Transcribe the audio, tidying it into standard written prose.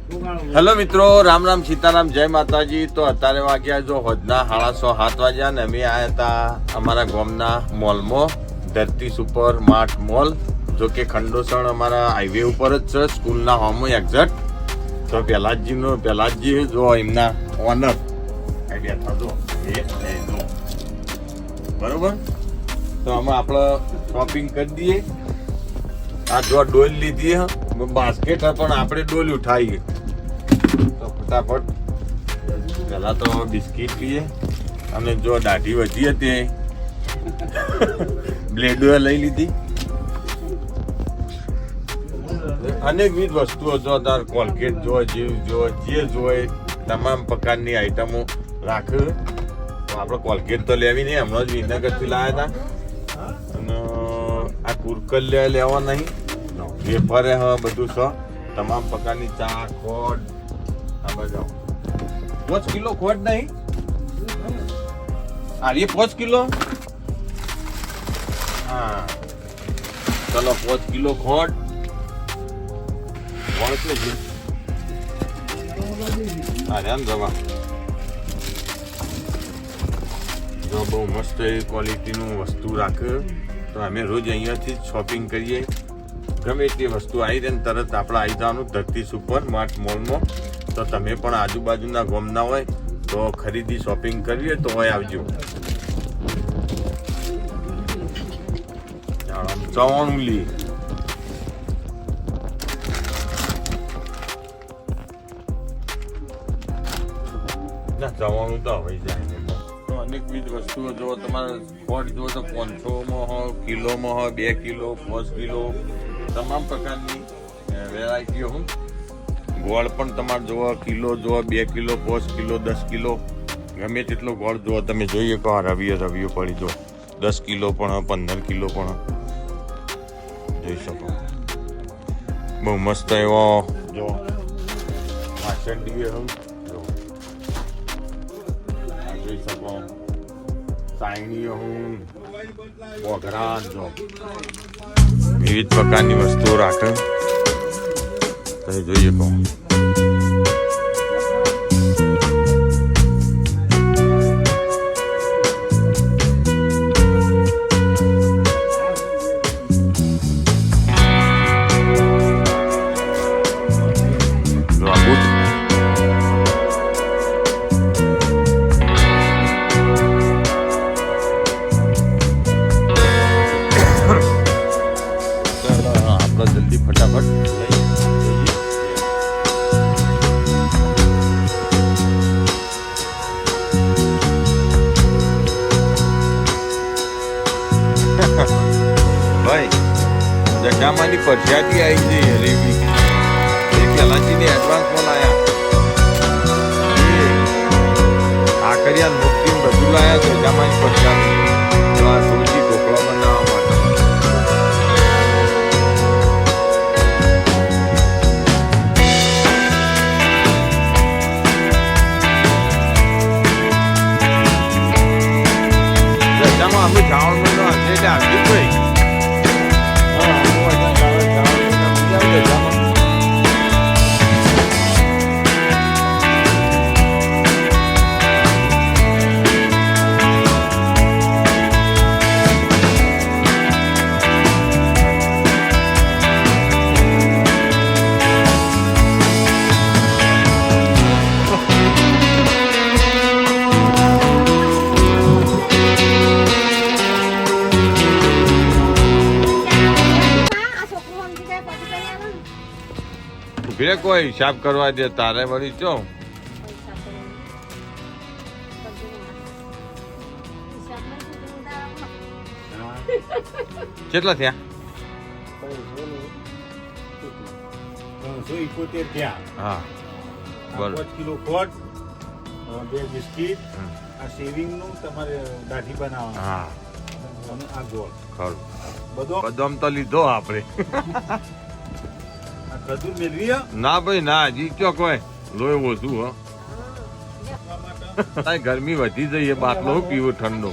Hello મિત્રો, રામ રામ સીતારામ, જય માતાજી. તો અત્યારે વાગ્યા જો હોજના 6:30-7 વાગ્યા ને અમે આવ્યા હતા અમારા ગામના મોલમાં, ધરતી સુપર માર્ટ મોલ. જો કે ખંડોસણ અમારા હાઈવે ઉપર જ છે, સ્કૂલના હોમ એક્ઝેક્ટ. તો પહેલાજી જો એમના ઓનર બેઠા જો બરોબર. તો અમે આપણે શોપિંગ કરી દઈએ. આ જો ડોલ લીધી બાસ્કેટ પણ આપણે ડોલ ઉઠાવીએ. તો ફટાફટ પહેલા તો બિસ્કીટ લઈએ અને જો દાઢી વધી હતી બ્લેડો લઈ લીધી. અનેકવિધ વસ્તુઓ જો તાર કોલગેટ જો જે જોઈએ તમામ પ્રકારની આઈટમો રાખે. તો આપણે કોલગેટ તો લેવી નહીં, હમણાં જ વિનગરથી લાવ્યા હતા. અને આ કુરકર લેવા નહીં, વેફર બધું છે, તમામ પ્રકારની ચા ખોડ. આ બધા 5 કિલો ખોડ નહીં, આ 5 કિલો. હા ચલો 5 કિલો ખોડ. જો બહુ મસ્ત ક્વોલિટીનું વસ્તુ રાખે. તો અમે રોજ અહીંયાથી જ શોપિંગ કરીએ. ગમે તે વસ્તુ આવી રહે ને તરત આપણે આવી જવાનું ધરતી સુપર માર્ટ મોલમાં. તો તમે પણ આજુબાજુના ગામના હોય તો ખરીદી શોપિંગ કરીએ તો હોય આવજો. ચવાણું લી ના, ચવાણું તો હવે જાય. તો અનેકવિધ વસ્તુઓ જો તમારે ખોટ જો તો 500માં હોય, કિલોમાં હોય, 2 કિલો, 5 કિલો, તમામ પ્રકારની વેરાયટીઓ. ગોળ પણ તમારે જોવો, કિલો જોવો, 2 કિલો, 5 કિલો, 10 કિલો, ગમે તેટલો ગોળ જોવો. તમે જોઈએ કે રવિયો પડી જો 10 કિલો પણ 15 કિલો પણ જોઈ શકો. બહુ મસ્ત એવો જો માછંડી જો જોઈ શકો. સાયણી હું વઘરા જો વિવિધ પ્રકારની વસ્તુઓ રાખે. તમે જોઈએ કહું જલ્દી ફટાફટ ભાઈ જટામાની પ્રજાતિ આવી છે રેવી. પહેલાંથી એડવાન્સમાં લાયા આકરિયા મુક્તિ બધું લાયા તો જટામાની પ્રજાતિ સૌથી ઢોકળા બનાવવા માટે. અમે જાણ એટલે આવી ભાઈ ભે કોઈ હિસાબ કરવા દે તારે વળી ચો. કેટલા થયા? 371 થયા. હા બરોબર. 5 કિલો ખોટ, 2 બિસ્કીટ, આ સેવિંગ નું તમારે દાઢી બનાવવા. હા અને આ ગોળ ખરું બદામ તો લીધો આપણે. ના ભાઈ ના, હજી ક્યાં કોઈ લોહી ઓછું. હો ગરમી વધી જઈએ, બાટલો પીવો ઠંડો.